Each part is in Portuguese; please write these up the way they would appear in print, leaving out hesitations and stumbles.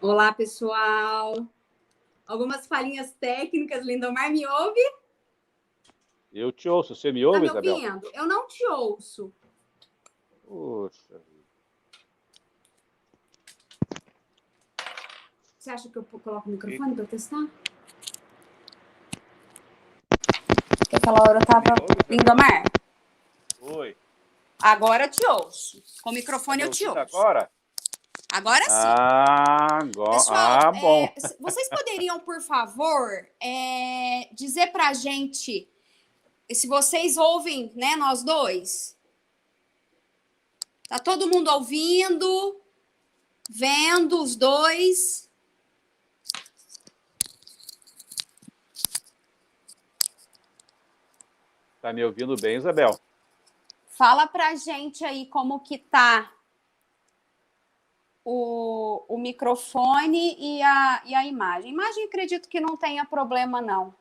Olá, pessoal. Algumas falhinhas técnicas. Lindomar, me ouve? Eu te ouço. Você me ouve, Tá me Isabel? ouvindo? Eu não te ouço. Poxa. Você acha que eu coloco o microfone para testar? Porque aquela hora eu tava... Lindomar? Oi. Agora eu te ouço. Com o microfone Tá eu te ouço. Agora? Agora sim. Pessoal, bom. Vocês poderiam, por favor, dizer pra gente se vocês ouvem, né, nós dois? Tá todo mundo ouvindo, vendo os dois? Tá me ouvindo bem, Isabel? Fala pra gente aí como que tá o microfone e a imagem. Imagem, acredito que não tenha problema, não.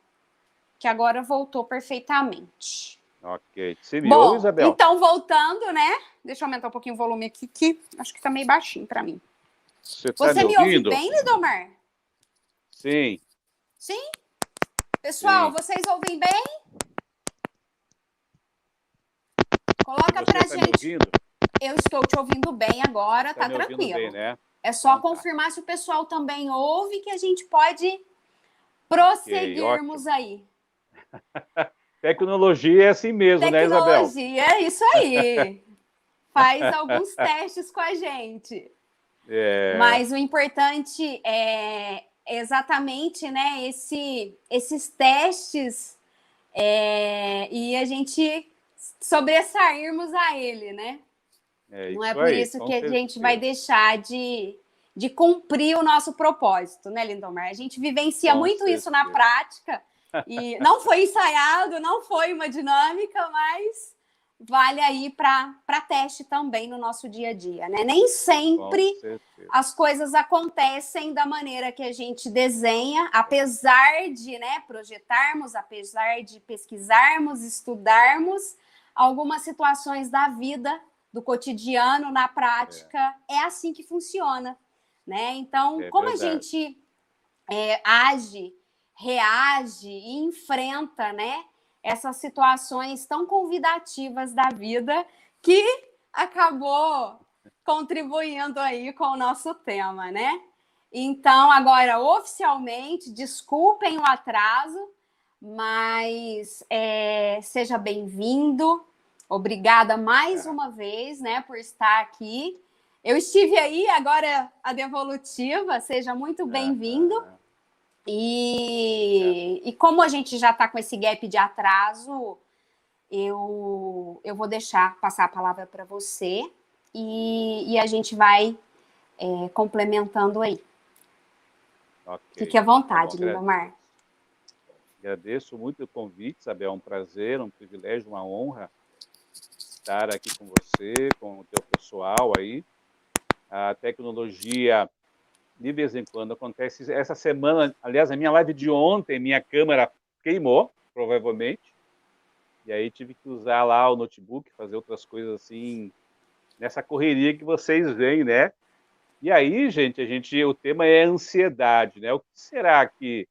Que agora voltou perfeitamente. Ok. Você me ouve, Isabel? Então, voltando, né? Deixa eu aumentar um pouquinho o volume aqui, que acho que tá meio baixinho pra mim. Você me ouve ouvindo? bem, Lindomar? Sim. Sim? Pessoal, Sim. vocês ouvem bem? Coloca pra Você gente. Me ouvindo? Eu estou te ouvindo bem agora, tá me tranquilo. Ouvindo bem, né? É só confirmar se o pessoal também ouve, que a gente pode prosseguirmos aí. Tecnologia é assim mesmo, né, Isabel? Tecnologia, é isso aí. Faz alguns testes com a gente. Mas o importante é exatamente, né, esses testes e a gente sobressairmos a ele, né? Não é por isso que a gente vai deixar de cumprir o nosso propósito, né, Lindomar? A gente vivencia muito isso na prática e não foi ensaiado, não foi uma dinâmica, mas vale aí para teste também no nosso dia a dia, né? Nem sempre as coisas acontecem da maneira que a gente desenha, apesar de, né, projetarmos, apesar de pesquisarmos, estudarmos, algumas situações da vida, do cotidiano, na prática, é assim que funciona, né? Então, como a gente age, reage e enfrenta, né, essas situações tão convidativas da vida que acabou contribuindo aí com o nosso tema, né? Então, agora, oficialmente, desculpem o atraso, mas seja bem-vindo. Obrigada mais uma vez, né, por estar aqui. Eu estive aí, agora a Devolutiva, seja muito bem-vindo. E como a gente já está com esse gap de atraso, eu vou deixar passar a palavra para você e a gente vai complementando aí. Fique à vontade, Lindomar. Agradeço muito o convite, Isabel. É um prazer, um privilégio, uma honra estar aqui com você, com o teu pessoal aí. A tecnologia, de vez em quando, acontece. Essa semana, aliás, a minha live de ontem, minha câmera queimou, provavelmente. E aí tive que usar lá o notebook, fazer outras coisas assim, nessa correria que vocês veem, né? E aí, gente, o tema é ansiedade, né? O que será que...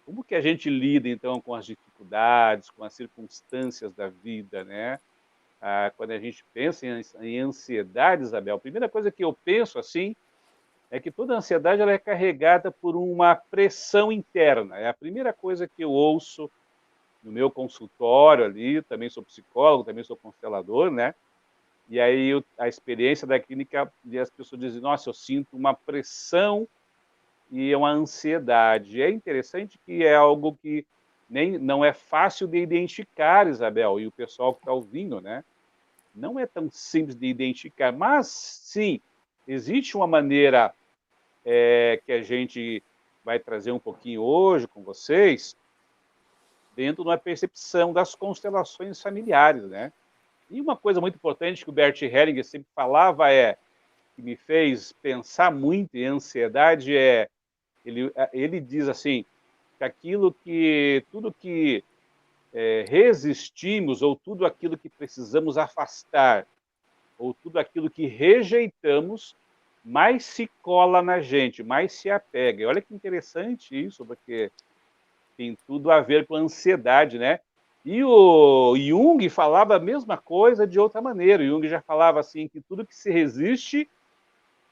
Como que a gente lida, então, com as dificuldades, com as circunstâncias da vida, né? Quando a gente pensa em ansiedade, Isabel, a primeira coisa que eu penso, assim, é que toda ansiedade ela é carregada por uma pressão interna. É a primeira coisa que eu ouço no meu consultório ali, também sou psicólogo, também sou constelador, né? E aí a experiência da clínica, e as pessoas dizem, nossa, eu sinto uma pressão e uma ansiedade. É interessante que é algo que não é fácil de identificar, Isabel, e o pessoal que está ouvindo, né? Não é tão simples de identificar, mas sim, existe uma maneira que a gente vai trazer um pouquinho hoje com vocês, dentro de uma percepção das constelações familiares, né? E uma coisa muito importante que o Bert Hellinger sempre falava que me fez pensar muito em ansiedade ele diz assim, que tudo que resistimos ou tudo aquilo que precisamos afastar ou tudo aquilo que rejeitamos mais se cola na gente, mais se apega. E olha que interessante isso, porque tem tudo a ver com a ansiedade, né? E o Jung falava a mesma coisa de outra maneira. O Jung já falava assim, que tudo que se resiste,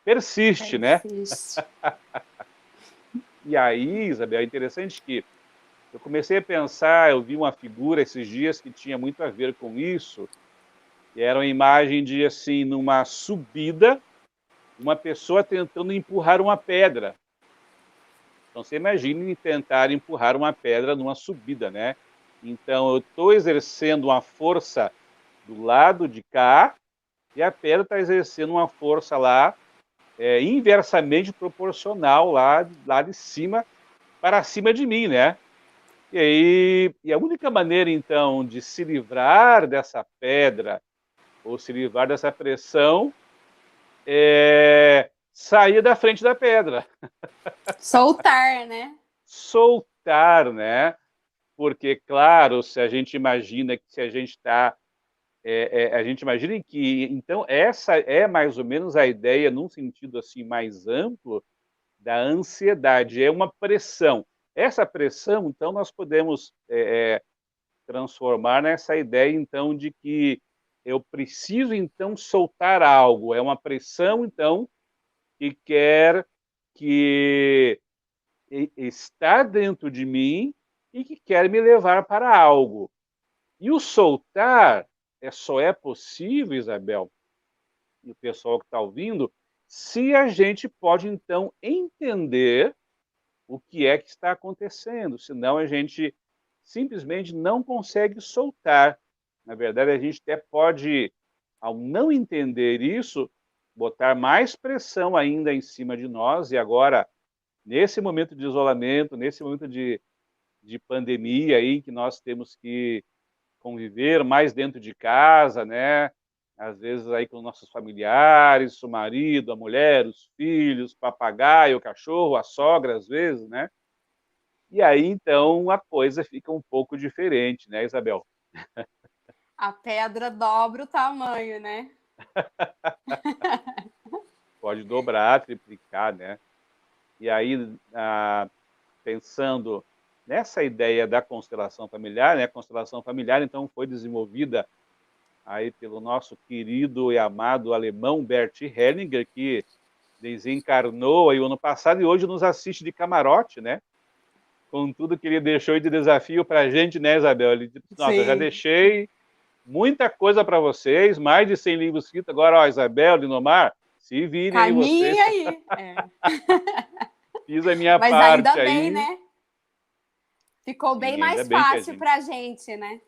persiste, né? E aí, Isabel, é interessante que eu comecei a pensar, eu vi uma figura esses dias que tinha muito a ver com isso, e era uma imagem de, assim, numa subida, uma pessoa tentando empurrar uma pedra. Então, você imagine tentar empurrar uma pedra numa subida, né? Então, eu estou exercendo uma força do lado de cá e a pedra está exercendo uma força lá inversamente proporcional lá de cima para cima de mim, né? E aí, a única maneira, então, de se livrar dessa pedra ou se livrar dessa pressão é sair da frente da pedra. Soltar, né? Soltar, né? Porque, claro, se a gente imagina que se a gente está... a gente imagina que, então, essa é mais ou menos a ideia, num sentido assim mais amplo, da ansiedade. É uma pressão. Essa pressão, então, nós podemos transformar nessa ideia, então, de que eu preciso, então, soltar algo. É uma pressão, então, que quer que está dentro de mim e que quer me levar para algo. E o soltar só é possível, Isabel, e o pessoal que está ouvindo, se a gente pode, então, entender o que é que está acontecendo. Senão a gente simplesmente não consegue soltar. Na verdade, a gente até pode, ao não entender isso, botar mais pressão ainda em cima de nós. E agora, nesse momento de isolamento, nesse momento de pandemia aí, que nós temos que conviver mais dentro de casa, né? Às vezes aí com nossos familiares, o marido, a mulher, os filhos, o papagaio, o cachorro, a sogra, às vezes, né? E aí, então, a coisa fica um pouco diferente, né, Isabel? A pedra dobra o tamanho, né? Pode dobrar, triplicar, né? E aí, pensando nessa ideia da constelação familiar, né? A constelação familiar, então, foi desenvolvida aí pelo nosso querido e amado alemão Bert Hellinger, que desencarnou aí o ano passado e hoje nos assiste de camarote, né? Com tudo que ele deixou de desafio para a gente, né, Isabel? Ele disse, nossa, eu já deixei muita coisa para vocês, mais de 100 livros escritos. Agora, ó, Isabel, Linomar, se virem aí vocês. Caminha aí. Fiz a minha Mas parte ainda bem, aí. né? Ficou Sim, bem ainda mais bem que fácil para a gente, né?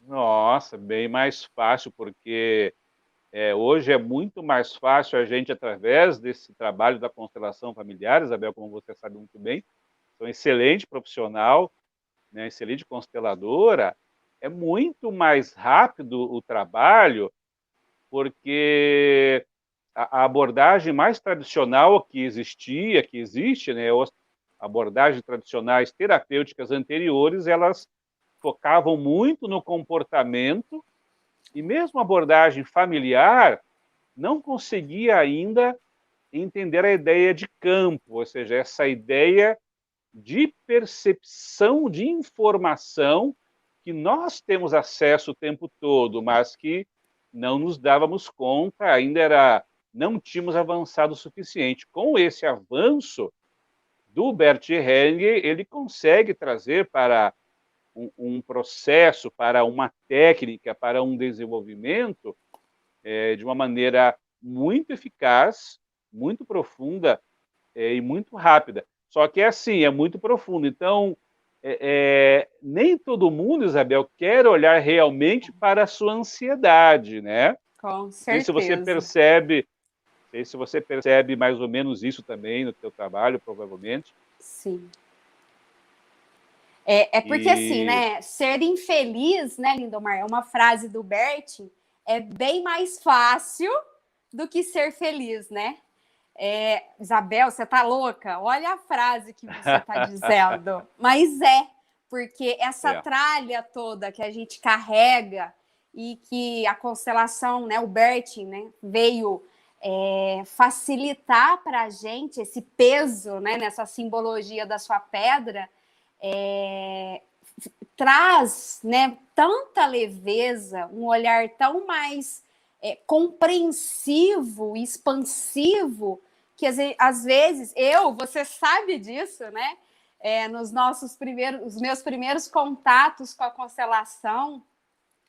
Nossa, bem mais fácil, porque hoje é muito mais fácil a gente, através desse trabalho da constelação familiar, Isabel, como você sabe muito bem, sou um excelente profissional, né, excelente consteladora, é muito mais rápido o trabalho, porque a abordagem mais tradicional que existia, que existe, né, as abordagens tradicionais terapêuticas anteriores, elas focavam muito no comportamento, e mesmo a abordagem familiar não conseguia ainda entender a ideia de campo, ou seja, essa ideia de percepção de informação que nós temos acesso o tempo todo, mas que não nos dávamos conta, não tínhamos avançado o suficiente. Com esse avanço do Bert Hellinger, ele consegue trazer para um processo, para uma técnica, para um desenvolvimento de uma maneira muito eficaz, muito profunda e muito rápida. Só que é assim, é muito profundo. Então, nem todo mundo, Isabel, quer olhar realmente para a sua ansiedade, né? Com Não sei se você certeza. percebe, não sei se você percebe mais ou menos isso também no teu trabalho, provavelmente. Sim. Porque assim, né? Ser infeliz, né, Lindomar? É uma frase do Bert, é bem mais fácil do que ser feliz, né? Isabel, você tá louca? Olha a frase que você está dizendo. Mas porque essa tralha toda que a gente carrega e que a constelação, né, o Bert, né, veio facilitar para a gente esse peso, né, nessa simbologia da sua pedra, traz, né, tanta leveza, um olhar tão mais compreensivo, expansivo, que às vezes você sabe disso, né? Nos os meus primeiros contatos com a constelação,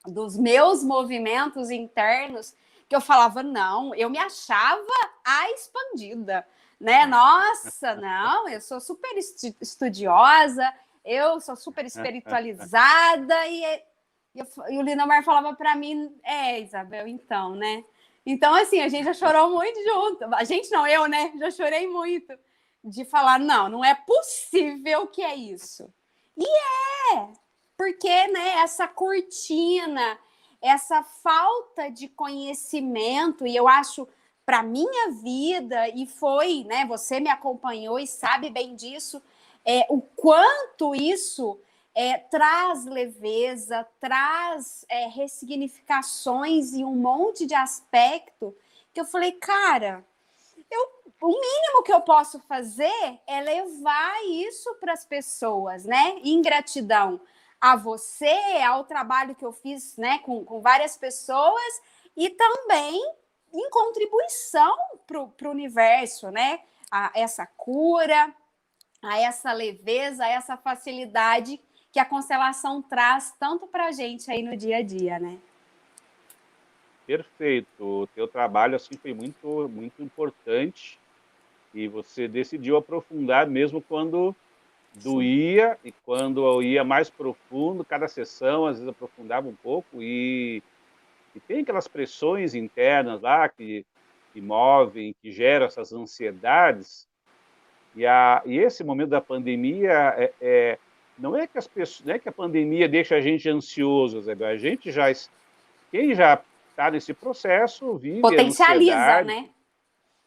dos meus movimentos internos, que eu falava, não, eu me achava a expandida, né? Nossa, não, eu sou super estudiosa, eu sou super espiritualizada, e o Lindomar falava para mim, Isabel, então, né? Então, assim, a gente já chorou muito junto. A gente não, eu, né? Já chorei muito de falar, não é possível que é isso. E porque, né, essa cortina, essa falta de conhecimento, e eu acho, para minha vida, e foi, né, você me acompanhou e sabe bem disso, o quanto isso traz leveza, traz ressignificações e um monte de aspecto, que eu falei, cara, o mínimo que eu posso fazer é levar isso para as pessoas, né? Em gratidão a você, ao trabalho que eu fiz, né, com várias pessoas, e também em contribuição para o universo, né? A essa cura, a essa leveza, a essa facilidade que a constelação traz tanto para a gente aí no dia a dia, né? Perfeito. O teu trabalho assim foi muito, muito importante e você decidiu aprofundar mesmo quando doía. Sim. E quando eu ia mais profundo, cada sessão às vezes aprofundava um pouco e tem aquelas pressões internas lá que movem, que geram essas ansiedades. E esse momento da pandemia não é que as pessoas, não é que a pandemia deixa a gente ansioso, Zé. A gente quem já está nesse processo vive potencializa, a ansiedade, né?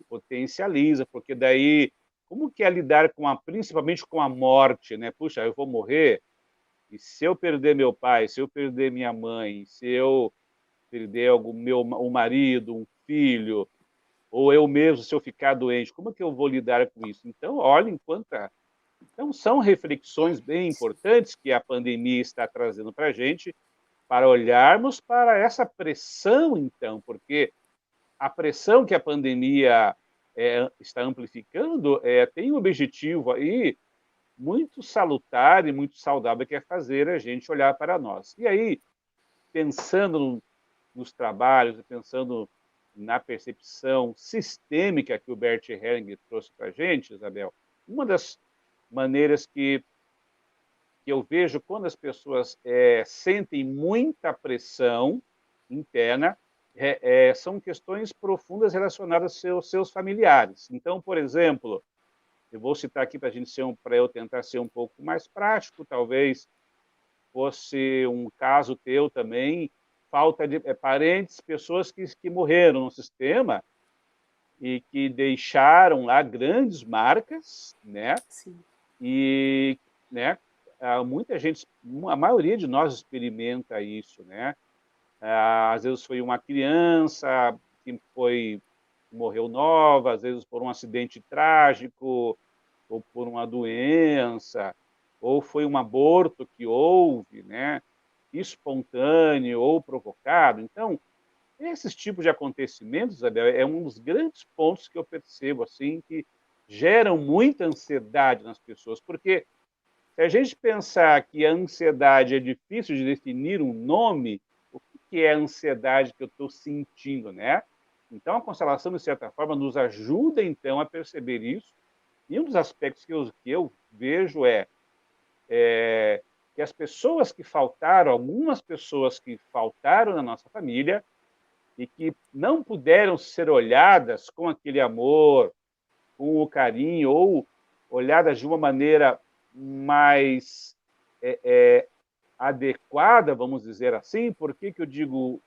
Potencializa, porque daí como que é lidar principalmente com a morte, né? Puxa, eu vou morrer, e se eu perder meu pai, se eu perder minha mãe, se eu perder o marido, um filho, ou eu mesmo, se eu ficar doente, como é que eu vou lidar com isso? Então, olhem Então, são reflexões bem importantes que a pandemia está trazendo para a gente, para olharmos para essa pressão, então, porque a pressão que a pandemia está amplificando tem um objetivo aí muito salutar e muito saudável, que é fazer a gente olhar para nós. E aí, pensando nos trabalhos, pensando na percepção sistêmica que o Bert Hellinger trouxe para a gente, Isabel, uma das maneiras que eu vejo quando as pessoas sentem muita pressão interna são questões profundas relacionadas aos seus familiares. Então, por exemplo, eu vou citar aqui para eu tentar ser um pouco mais prático, talvez fosse um caso teu também, falta de parentes, pessoas que morreram no sistema e que deixaram lá grandes marcas, né? Sim. E, né, muita gente, a maioria de nós experimenta isso, né? Às vezes foi uma criança que morreu nova, às vezes por um acidente trágico, ou por uma doença, ou foi um aborto que houve, né? Espontâneo ou provocado. Então, esses tipos de acontecimentos, Isabel, é um dos grandes pontos que eu percebo assim que geram muita ansiedade nas pessoas, porque se a gente pensar que a ansiedade é difícil de definir um nome, o que é a ansiedade que eu estou sentindo, né? Então, a constelação, de certa forma, nos ajuda, então, a perceber isso. E um dos aspectos que eu vejo é que as pessoas que faltaram, algumas pessoas que faltaram na nossa família e que não puderam ser olhadas com aquele amor, com o carinho, ou olhadas de uma maneira mais adequada, vamos dizer assim. Por que eu digo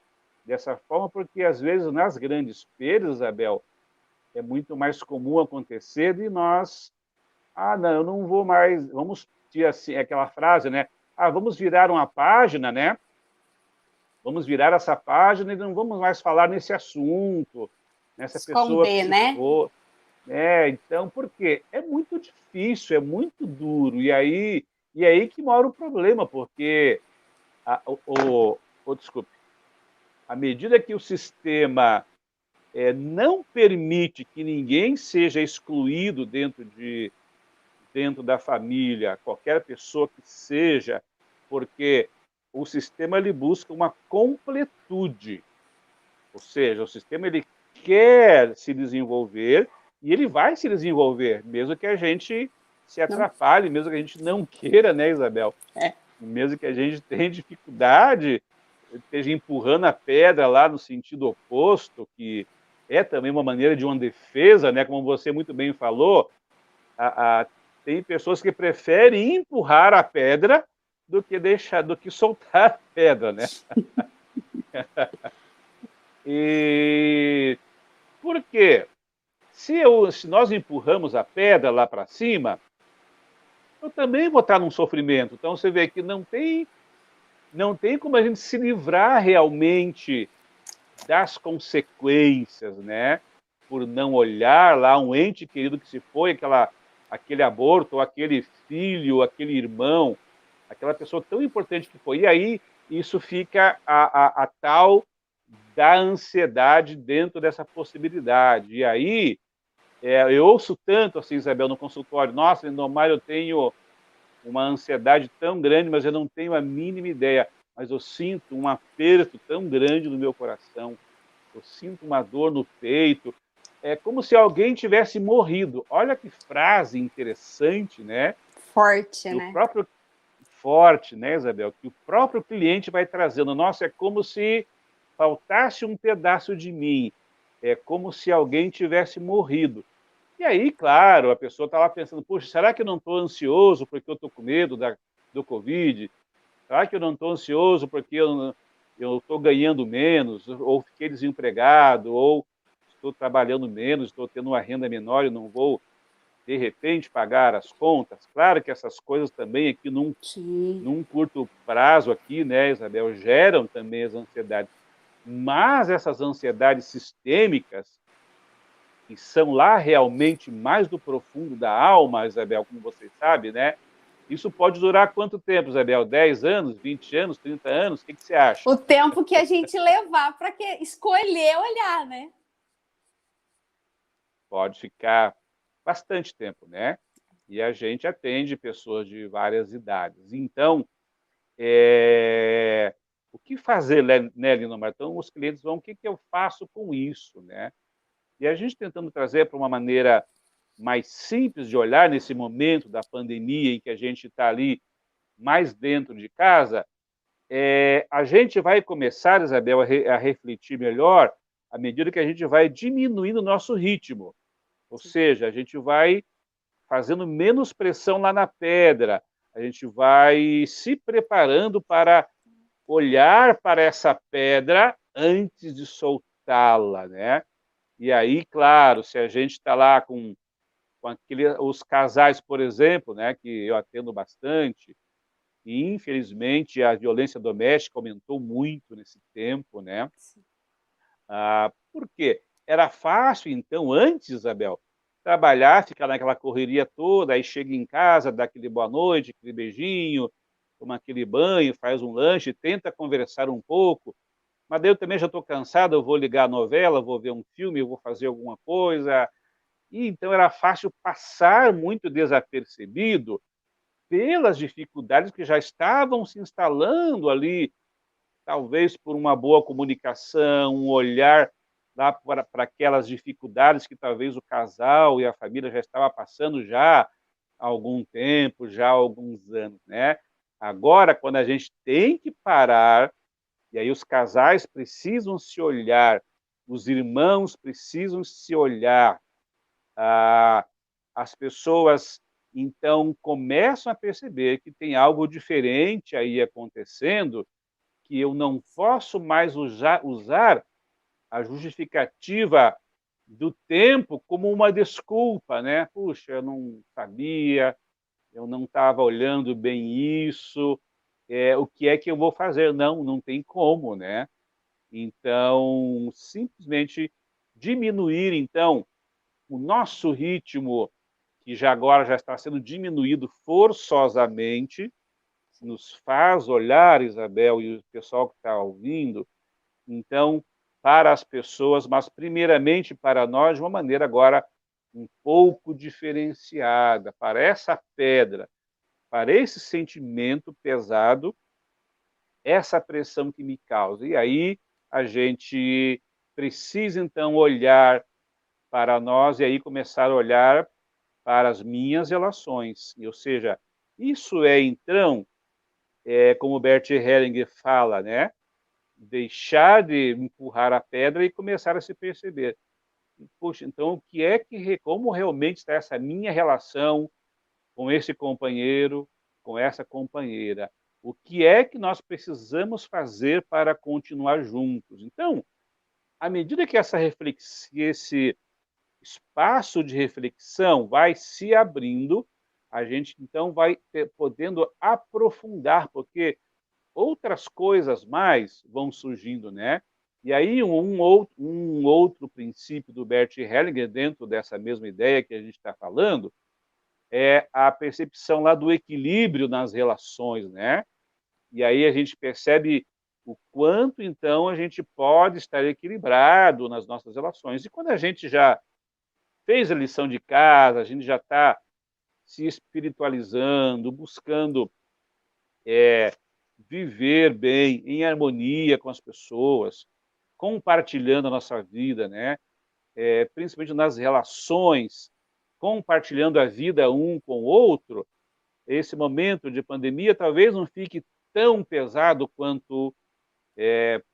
dessa forma? Porque, às vezes, nas grandes perdas, Isabel, é muito mais comum acontecer e nós... não, eu não vou mais... Vamos ter assim, aquela frase, né? Vamos virar uma página, né? Vamos virar essa página e não vamos mais falar nesse assunto. Essa pessoa que Esconder, se né? for... Então, por quê? É muito difícil, é muito duro. E aí que mora o problema, porque, desculpe, à medida que o sistema não permite que ninguém seja excluído dentro da família, qualquer pessoa que seja, porque o sistema ele busca uma completude, ou seja, o sistema ele quer se desenvolver e ele vai se desenvolver, mesmo que a gente se atrapalhe, mesmo que a gente não queira, né, Isabel? Mesmo que a gente tenha dificuldade, esteja empurrando a pedra lá no sentido oposto, que é também uma maneira de uma defesa, né? Como você muito bem falou, tem pessoas que preferem empurrar a pedra do que soltar a pedra, né? E por quê? Se nós empurramos a pedra lá para cima, eu também vou estar num sofrimento. Então você vê que não tem como a gente se livrar realmente das consequências, né? Por não olhar lá um ente querido que se foi, aquele aborto, ou aquele filho, aquele irmão, aquela pessoa tão importante que foi. E aí isso fica a tal da ansiedade dentro dessa possibilidade. E aí eu ouço tanto assim, Isabel, no consultório, nossa, Lindomar, eu tenho uma ansiedade tão grande, mas eu não tenho a mínima ideia. Mas eu sinto um aperto tão grande no meu coração, eu sinto uma dor no peito, é como se alguém tivesse morrido. Olha que frase interessante, né? Forte, E o né? próprio forte, né, Isabel? Que o próprio cliente vai trazendo. Nossa, é como se faltasse um pedaço de mim. É como se alguém tivesse morrido. E aí, claro, a pessoa está lá pensando, puxa, será que eu não estou ansioso porque eu estou com medo do Covid? Será que eu não estou ansioso porque eu estou ganhando menos, ou fiquei desempregado, ou estou trabalhando menos, estou tendo uma renda menor e não vou, de repente, pagar as contas? Claro que essas coisas também aqui num curto prazo aqui, né, Isabel, geram também as ansiedades. Mas essas ansiedades sistêmicas, que são lá realmente mais do profundo da alma, Isabel, como você sabe, né? Isso pode durar quanto tempo, Isabel? 10 anos, 20 anos, 30 anos? O que você acha? O tempo que a gente levar para escolher olhar, né? Pode ficar bastante tempo, né? E a gente atende pessoas de várias idades. Então, o que fazer, né, Linomar? Então, os clientes vão, o que eu faço com isso, né? E a gente tentando trazer para uma maneira mais simples de olhar nesse momento da pandemia em que a gente está ali mais dentro de casa, a gente vai começar, Isabel, a refletir melhor à medida que a gente vai diminuindo o nosso ritmo. Ou seja, a gente vai fazendo menos pressão lá na pedra, a gente vai se preparando para olhar para essa pedra antes de soltá-la, né? E aí, claro, se a gente está lá com os casais, por exemplo, né, que eu atendo bastante, e infelizmente a violência doméstica aumentou muito nesse tempo, né? Por quê? Era fácil, então, antes, Isabel, trabalhar, ficar naquela correria toda, aí chega em casa, dá aquele boa noite, aquele beijinho, toma aquele banho, faz um lanche, tenta conversar um pouco, mas daí eu também já estou cansado, eu vou ligar a novela, vou ver um filme, eu vou fazer alguma coisa. E então era fácil passar muito desapercebido pelas dificuldades que já estavam se instalando ali, talvez por uma boa comunicação, um olhar lá para aquelas dificuldades que talvez o casal e a família já estava passando já há algum tempo, já há alguns anos, né? Agora, quando a gente tem que parar, e aí os casais precisam se olhar, os irmãos precisam se olhar, as pessoas então começam a perceber que tem algo diferente aí acontecendo, que eu não posso mais usar a justificativa do tempo como uma desculpa, né? Puxa, eu não sabia, eu não estava olhando bem isso, o que é que eu vou fazer? Não tem como, né? Então, simplesmente diminuir, então, o nosso ritmo, que já agora já está sendo diminuído forçosamente, nos faz olhar, Isabel, e o pessoal que está ouvindo, então, para as pessoas, mas primeiramente para nós, de uma maneira agora um pouco diferenciada, para essa pedra, para esse sentimento pesado, essa pressão que me causa. E aí a gente precisa, então, olhar para nós e aí começar a olhar para as minhas relações. Ou seja, isso é, então, como o Bert Hellinger fala, né? Deixar de empurrar a pedra e começar a se perceber. Poxa, então, o que é que, como realmente está essa minha relação com esse companheiro, com essa companheira? O que é que nós precisamos fazer para continuar juntos? Então, à medida que esse espaço de reflexão vai se abrindo, a gente então vai podendo aprofundar, porque outras coisas mais vão surgindo, né? E aí um outro princípio do Bert Hellinger, dentro dessa mesma ideia que a gente está falando, é a percepção lá do equilíbrio nas relações, né? E aí a gente percebe o quanto, então, a gente pode estar equilibrado nas nossas relações. E quando a gente já fez a lição de casa, a gente já está se espiritualizando, buscando viver bem, em harmonia com as pessoas, compartilhando a nossa vida, né? Principalmente nas relações, compartilhando a vida um com o outro, esse momento de pandemia talvez não fique tão pesado quanto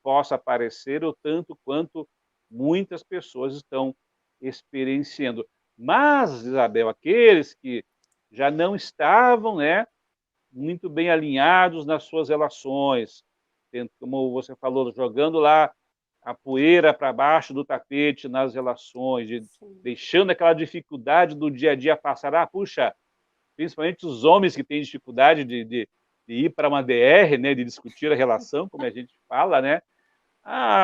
possa parecer, ou tanto quanto muitas pessoas estão experienciando. Mas, Isabel, aqueles que já não estavam, né, muito bem alinhados nas suas relações, como você falou, jogando lá a poeira para baixo do tapete nas relações, deixando aquela dificuldade do dia a dia passar. Puxa, principalmente os homens que têm dificuldade de ir para uma DR, né, de discutir a relação, como a gente fala, né?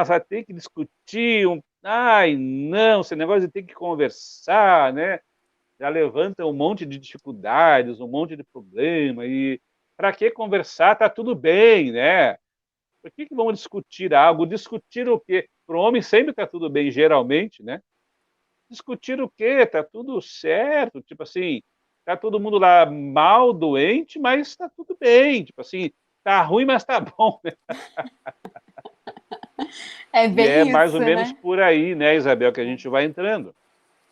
Vai ter que discutir, ai, não, esse negócio de ter que conversar, né? Já levanta um monte de dificuldades, um monte de problema, e para que conversar? Tá tudo bem, né? Por que vamos discutir algo? Discutir o quê? Para o homem sempre está tudo bem, geralmente, né? Discutir o quê? Tá tudo certo, tipo assim, tá todo mundo lá mal, doente, mas tá tudo bem, tipo assim, tá ruim, mas tá bom, né? É E é bem mais ou isso, menos né? por aí, né, Isabel, que a gente vai entrando.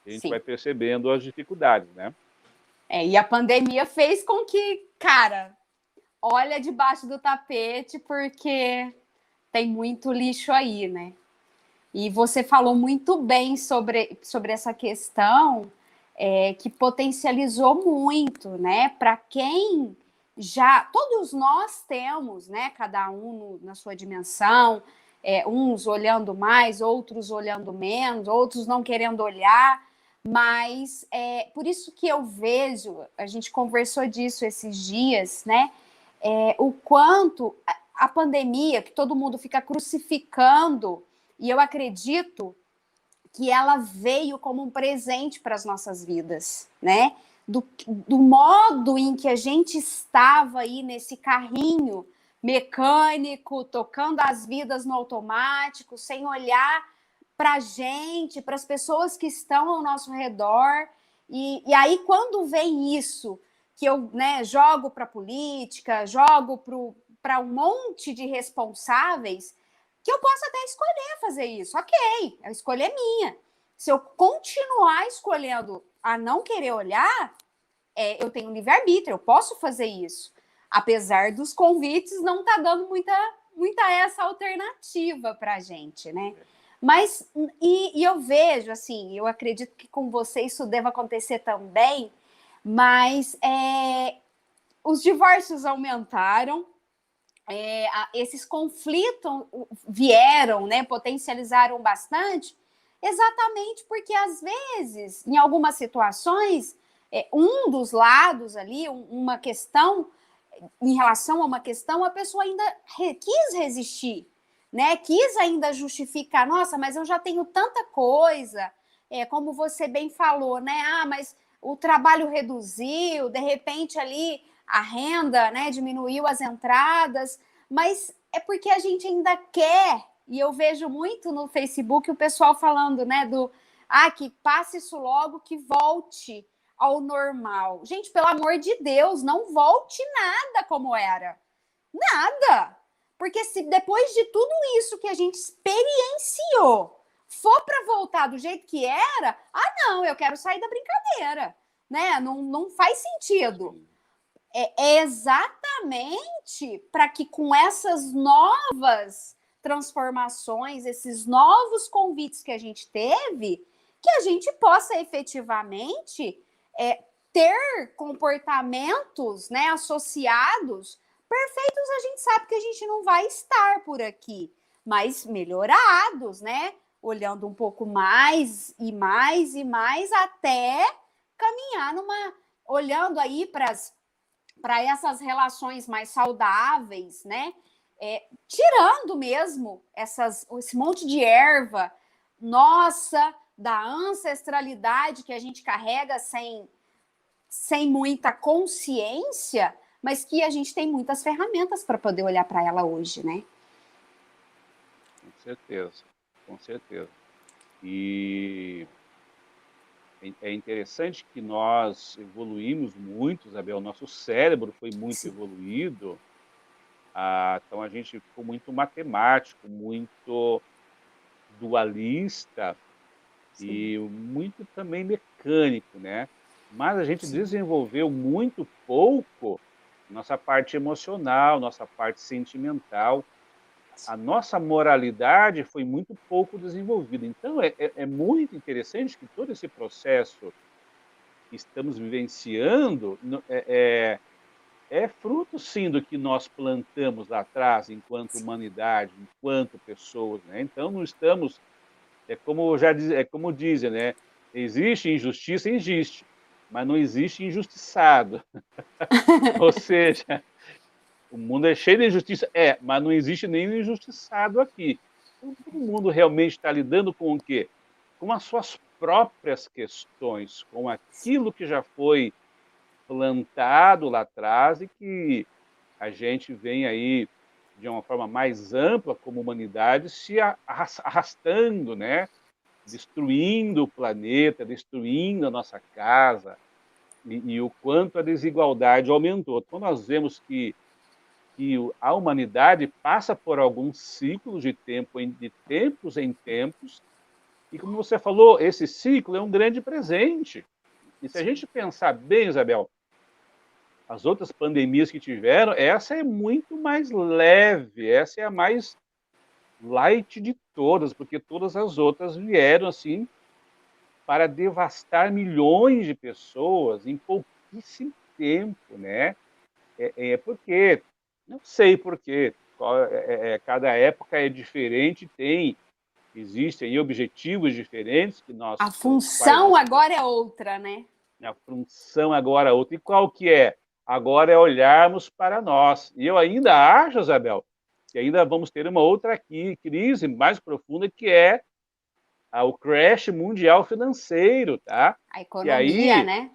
A gente Sim. vai percebendo as dificuldades, né? E a pandemia fez com que, cara, olha debaixo do tapete, porque tem muito lixo aí, né? E você falou muito bem sobre essa questão que potencializou muito, né? Para quem já... Todos nós temos, né? Cada um na sua dimensão, uns olhando mais, outros olhando menos, outros não querendo olhar, mas por isso que eu vejo, a gente conversou disso esses dias, né? O quanto a pandemia, que todo mundo fica crucificando, e eu acredito que ela veio como um presente para as nossas vidas, né? Do modo em que a gente estava aí nesse carrinho mecânico, tocando as vidas no automático, sem olhar para a gente, para as pessoas que estão ao nosso redor. E aí, quando vem isso, que eu, né, jogo para a política, jogo para um monte de responsáveis, que eu posso até escolher fazer isso. Ok, a escolha é minha. Se eu continuar escolhendo a não querer olhar, eu tenho livre-arbítrio, eu posso fazer isso. Apesar dos convites, não tá dando muita essa alternativa para a gente, né? Mas, e eu vejo, assim, eu acredito que com você isso deva acontecer também, mas os divórcios aumentaram, esses conflitos vieram, né, potencializaram bastante, exatamente porque, às vezes, em algumas situações, um dos lados ali, uma questão, em relação a uma questão, a pessoa ainda quis resistir, né? Quis ainda justificar, nossa, mas eu já tenho tanta coisa, como você bem falou, né? Ah, mas o trabalho reduziu, de repente ali a renda, né, diminuiu as entradas, mas é porque a gente ainda quer, e eu vejo muito no Facebook o pessoal falando, né, que passe isso logo, que volte ao normal. Gente, pelo amor de Deus, não volte nada como era. Nada. Porque se depois de tudo isso que a gente experienciou, for para voltar do jeito que era, não, eu quero sair da brincadeira, né? Não faz sentido. É exatamente para que com essas novas transformações, esses novos convites que a gente teve, que a gente possa efetivamente ter comportamentos, né, associados. Perfeitos a gente sabe que a gente não vai estar por aqui, mas melhorados, né? Olhando um pouco mais e mais e mais até caminhar olhando aí para essas relações mais saudáveis, né? Tirando mesmo esse monte de erva nossa, da ancestralidade que a gente carrega sem muita consciência, mas que a gente tem muitas ferramentas para poder olhar para ela hoje, né? Com certeza, com certeza. E é interessante que nós evoluímos muito, Isabel, nosso cérebro foi muito Sim. evoluído, então a gente ficou muito matemático, muito dualista Sim. e muito também mecânico, né? Mas a gente Sim. desenvolveu muito pouco nossa parte emocional, nossa parte sentimental. A nossa moralidade foi muito pouco desenvolvida. Então, é muito interessante que todo esse processo que estamos vivenciando é fruto, sim, do que nós plantamos lá atrás, enquanto humanidade, enquanto pessoas, né? Então, não estamos... como dizem, né? Existe injustiça, existe, mas não existe injustiçado. Ou seja, o mundo é cheio de injustiça, mas não existe nenhum injustiçado aqui. Então, todo mundo realmente está lidando com o quê? Com as suas próprias questões, com aquilo que já foi plantado lá atrás e que a gente vem aí, de uma forma mais ampla, como humanidade, se arrastando, né? Destruindo o planeta, destruindo a nossa casa, e o quanto a desigualdade aumentou. Então, nós vemos que a humanidade passa por alguns ciclos de tempos em tempos, e como você falou, esse ciclo é um grande presente. E se a gente pensar bem, Isabel, as outras pandemias que tiveram, essa é muito mais leve, essa é a mais light de todas, porque todas as outras vieram assim para devastar milhões de pessoas em pouquíssimo tempo, né? Porque, não sei por quê, cada época é diferente, existem objetivos diferentes que nós... A função agora é outra, né? A função agora é outra. E qual que é? Agora é olharmos para nós. E eu ainda acho, Isabel, que ainda vamos ter uma outra crise mais profunda, que é o crash mundial financeiro, tá? A economia, né?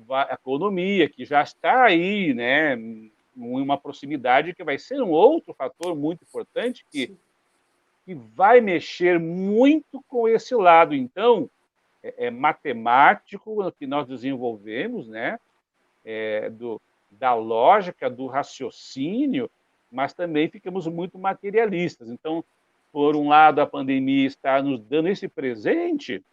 A economia, que já está aí, né? Em uma proximidade, que vai ser um outro fator muito importante que vai mexer muito com esse lado. Então, é matemático que nós desenvolvemos, né? Da lógica, do raciocínio, mas também ficamos muito materialistas. Então, por um lado, a pandemia está nos dando esse presente,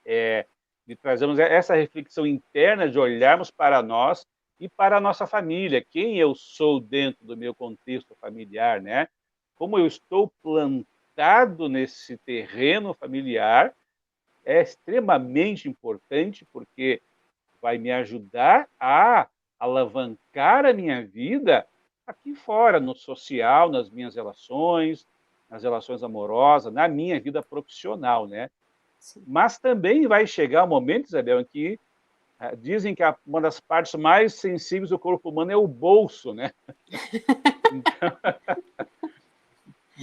de trazermos essa reflexão interna, de olharmos para nós e para a nossa família, quem eu sou dentro do meu contexto familiar, né? Como eu estou plantado nesse terreno familiar, é extremamente importante, porque vai me ajudar a alavancar a minha vida aqui fora, no social, nas minhas relações, nas relações amorosas, na minha vida profissional, né? Sim. Mas também vai chegar um momento, Isabel, em que dizem que uma das partes mais sensíveis do corpo humano é o bolso, né?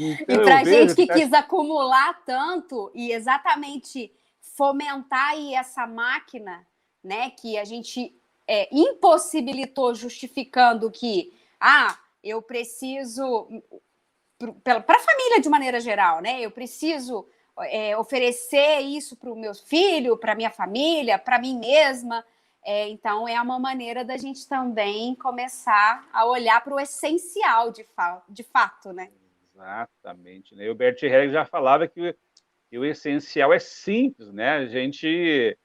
Então, E para a gente que tá... quis acumular tanto e exatamente fomentar aí essa máquina, né, que a gente impossibilitou justificando que, eu preciso, para a família de maneira geral, né, eu preciso oferecer isso para o meu filho, para minha família, para mim mesma. Então, é uma maneira da gente também começar a olhar para o essencial de fato, né? Exatamente, né? E o Bert Hellinger já falava que o essencial é simples, né? A gente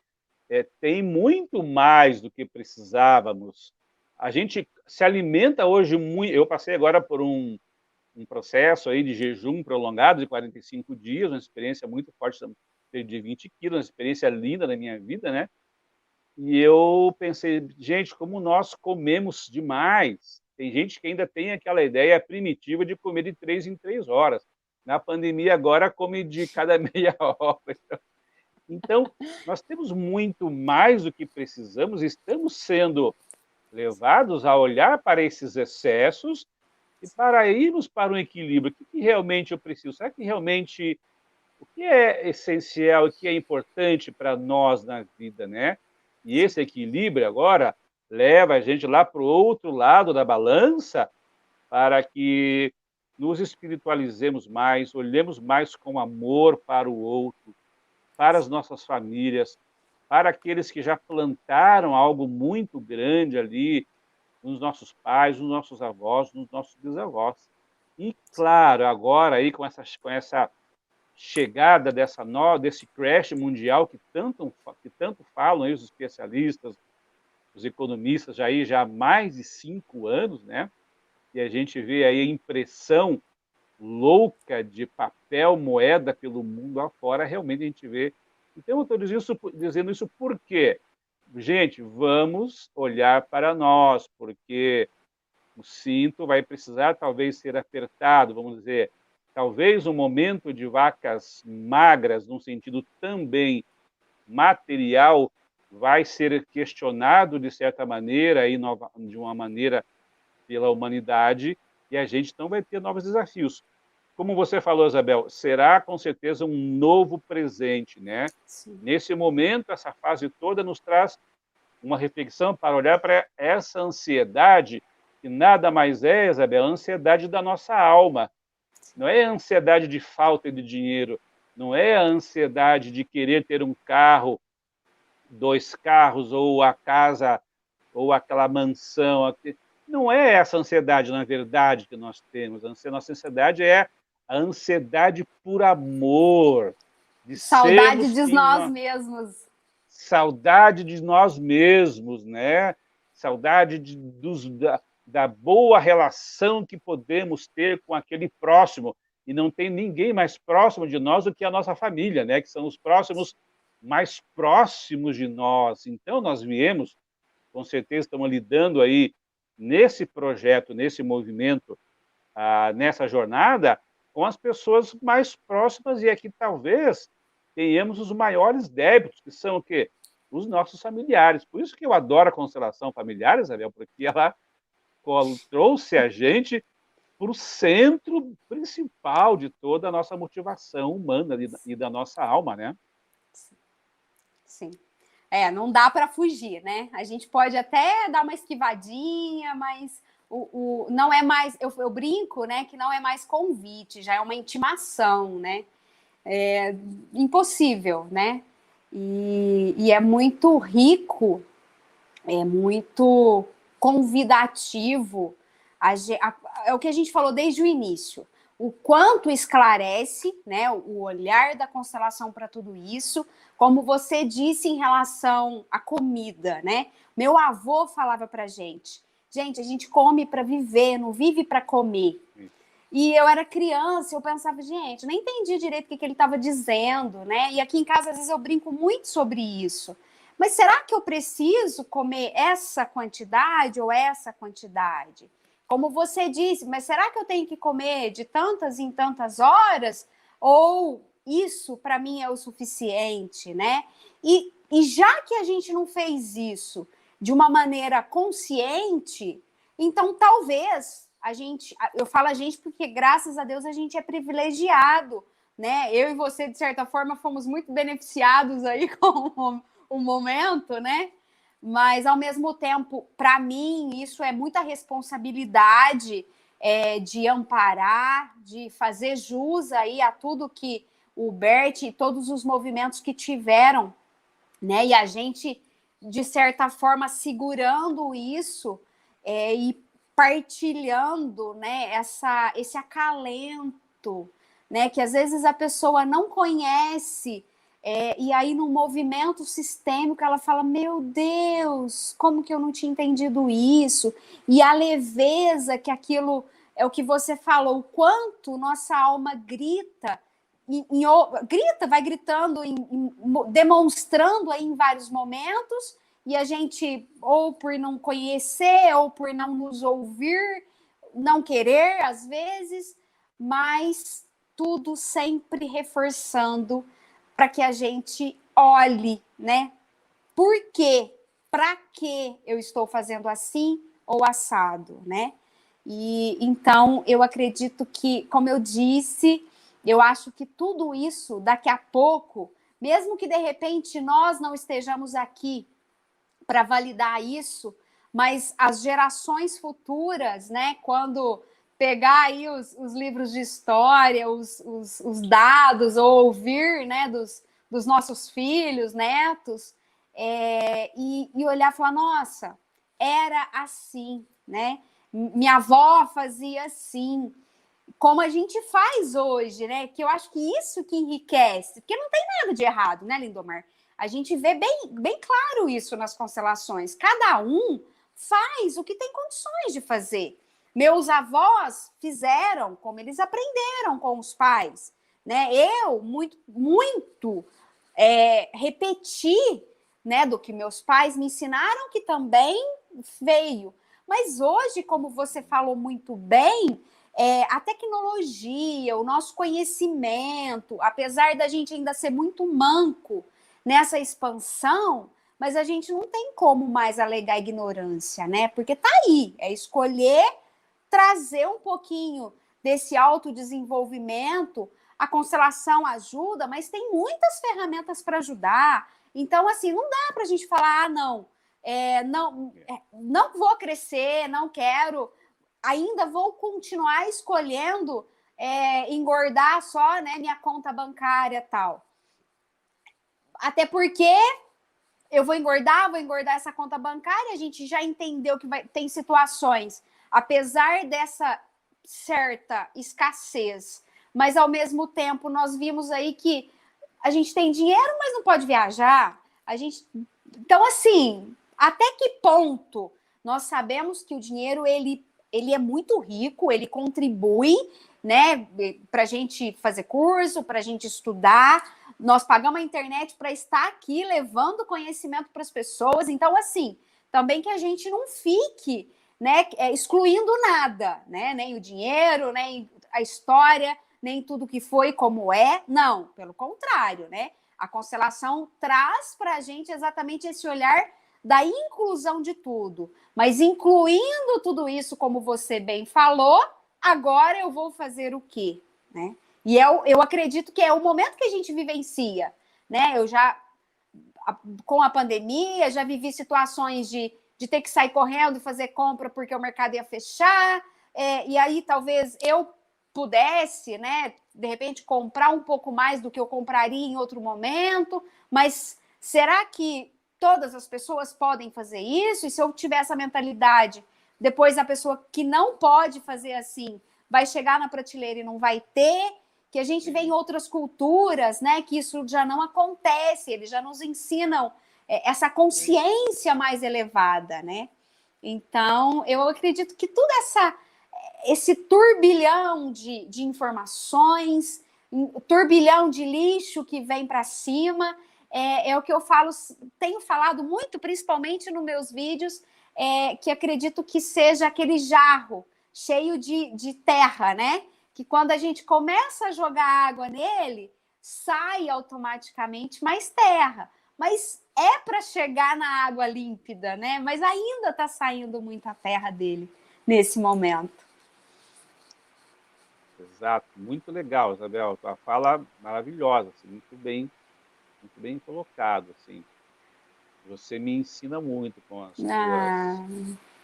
tem muito mais do que precisávamos. A gente se alimenta hoje muito. Eu passei agora por um processo aí de jejum prolongado de 45 dias, uma experiência muito forte, de 20 quilos, uma experiência linda na minha vida, né? E eu pensei, gente, como nós comemos demais. Tem gente que ainda tem aquela ideia primitiva de comer de 3 em 3 horas. Na pandemia, agora, come de cada meia hora. Então, nós temos muito mais do que precisamos, estamos sendo levados a olhar para esses excessos e para irmos para um equilíbrio. O que realmente eu preciso? Será que realmente o que é essencial, o que é importante para nós na vida, né? E esse equilíbrio agora leva a gente lá para o outro lado da balança para que nos espiritualizemos mais, olhemos mais com amor para o outro, para as nossas famílias, para aqueles que já plantaram algo muito grande ali nos nossos pais, nos nossos avós, nos nossos bisavós. E, claro, agora aí com essa chegada desse crash mundial que tanto falam aí os especialistas, os economistas já há mais de 5 anos, né? E a gente vê aí a impressão louca de papel, moeda pelo mundo afora, realmente a gente vê. Então, eu estou dizendo isso por quê? Gente, vamos olhar para nós, porque o cinto vai precisar talvez ser apertado, vamos dizer, talvez um momento de vacas magras, num sentido também material, vai ser questionado de certa maneira, de uma maneira pela humanidade, e a gente então vai ter novos desafios. Como você falou, Isabel, será com certeza um novo presente, né? Sim. Nesse momento, essa fase toda nos traz uma reflexão para olhar para essa ansiedade, que nada mais é, Isabel, a ansiedade da nossa alma. Não é a ansiedade de falta de dinheiro, não é a ansiedade de querer ter um carro, 2 carros, ou a casa, ou aquela mansão. Não é essa ansiedade, na verdade, que nós temos. Nossa ansiedade é a ansiedade por amor, de Saudade sermos de quem nós nós... mesmos. Saudade de nós mesmos, né? Saudade da boa relação que podemos ter com aquele próximo. E não tem ninguém mais próximo de nós do que a nossa família, né? Que são os próximos mais próximos de nós. Então, nós viemos, com certeza, estamos lidando aí nesse projeto, nesse movimento, nessa jornada, com as pessoas mais próximas, e aqui talvez tenhamos os maiores débitos, que são o quê? Os nossos familiares. Por isso que eu adoro a constelação familiar, Isabel, porque ela trouxe a gente para o centro principal de toda a nossa motivação humana e da nossa alma, né? Sim. Não dá para fugir, né? A gente pode até dar uma esquivadinha, mas não é mais. Eu brinco, né? Que não é mais convite, já é uma intimação, né? É impossível, né? E é muito rico, é muito convidativo. É o que a gente falou desde o início. O quanto esclarece, né, o olhar da constelação para tudo isso, como você disse em relação à comida, né? Meu avô falava para gente, a gente come para viver, não vive para comer. E eu era criança, eu pensava, gente, eu nem entendi direito o que ele estava dizendo, né? E aqui em casa, às vezes, eu brinco muito sobre isso. Mas será que eu preciso comer essa quantidade ou essa quantidade? Como você disse, mas será que eu tenho que comer de tantas em tantas horas? Ou isso, para mim, é o suficiente, né? E já que a gente não fez isso de uma maneira consciente, então talvez eu falo a gente porque, graças a Deus, a gente é privilegiado, né? Eu e você, de certa forma, fomos muito beneficiados aí com o momento, né? Mas, ao mesmo tempo, para mim, isso é muita responsabilidade de amparar, de fazer jus aí a tudo que o Bert e todos os movimentos que tiveram, né? E a gente, de certa forma, segurando isso e partilhando, né, esse acalento, né, que às vezes a pessoa não conhece, e aí no movimento sistêmico ela fala, meu Deus, como que eu não tinha entendido isso? E a leveza que aquilo é o que você falou, o quanto nossa alma grita, vai gritando, demonstrando aí em vários momentos, e a gente, ou por não conhecer, ou por não nos ouvir, não querer, às vezes, mas tudo sempre reforçando para que a gente olhe, né? Por quê? Para que eu estou fazendo assim ou assado, né? E então eu acredito que, como eu disse, eu acho que tudo isso, daqui a pouco, mesmo que de repente nós não estejamos aqui para validar isso, mas as gerações futuras, né, quando pegar aí os livros de história, os dados, ou ouvir, né, dos nossos filhos, netos, e olhar e falar, nossa, era assim, né? Minha avó fazia assim, como a gente faz hoje, né? Que eu acho que isso que enriquece, porque não tem nada de errado, né, Lindomar? A gente vê bem claro isso nas constelações. Cada um faz o que tem condições de fazer. Meus avós fizeram como eles aprenderam com os pais, né? Eu muito repeti, né, do que meus pais me ensinaram, que também veio. Mas hoje, como você falou muito bem, a tecnologia, o nosso conhecimento, apesar da gente ainda ser muito manco nessa expansão, mas a gente não tem como mais alegar ignorância, né? Porque tá aí, é escolher trazer um pouquinho desse autodesenvolvimento. A constelação ajuda, mas tem muitas ferramentas para ajudar. Então, assim, não dá para a gente falar, não vou crescer, não quero, ainda vou continuar escolhendo engordar só, né, minha conta bancária e tal. Até porque eu vou engordar essa conta bancária, a gente já entendeu que tem situações, apesar dessa certa escassez, mas ao mesmo tempo nós vimos aí que a gente tem dinheiro, mas não pode viajar. Então, assim, até que ponto nós sabemos que o dinheiro ele é muito rico, ele contribui, né, para a gente fazer curso, para a gente estudar. Nós pagamos a internet para estar aqui levando conhecimento para as pessoas. Então, assim, também que a gente não fique, né, excluindo nada, né, nem o dinheiro, nem a história, nem tudo que foi como é. Não, pelo contrário, né? A constelação traz para a gente exatamente esse olhar da inclusão de tudo, mas incluindo tudo isso, como você bem falou, agora eu vou fazer o quê, né? E eu acredito que é o momento que a gente vivencia, né? Eu já, com a pandemia, já vivi situações de ter que sair correndo e fazer compra porque o mercado ia fechar, e aí talvez eu pudesse, né, de repente comprar um pouco mais do que eu compraria em outro momento, mas será que todas as pessoas podem fazer isso? E se eu tiver essa mentalidade, depois a pessoa que não pode fazer assim vai chegar na prateleira e não vai ter, que a gente vê em outras culturas, né, que isso já não acontece, eles já nos ensinam essa consciência mais elevada, né? Então, eu acredito que tudo esse turbilhão de informações, turbilhão de lixo que vem para cima, é o que eu tenho falado muito, principalmente nos meus vídeos, que acredito que seja aquele jarro cheio de terra, né? Que quando a gente começa a jogar água nele, sai automaticamente mais terra. Mas é para chegar na água límpida, né? Mas ainda está saindo muita terra dele nesse momento. exato. Muito legal, Isabel. Tua fala maravilhosa, assim, muito bem colocado, assim. Você me ensina muito Ah,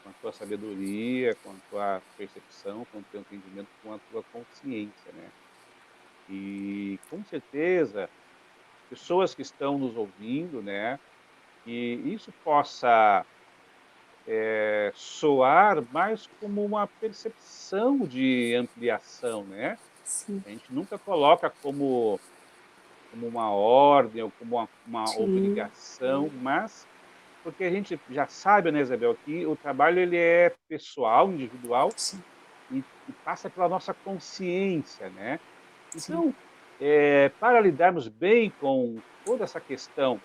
com a tua sabedoria, com a tua percepção, com o teu entendimento, com a tua consciência, né? E com certeza, pessoas que estão nos ouvindo, né? Que isso possa soar mais como uma percepção de ampliação, né? sim, A gente nunca coloca como uma ordem ou como uma sim, obrigação, mas porque a gente já sabe, né, Isabel, que o trabalho ele é pessoal, individual sim, e passa pela nossa consciência, né? sim, Então, para lidarmos bem com toda essa questão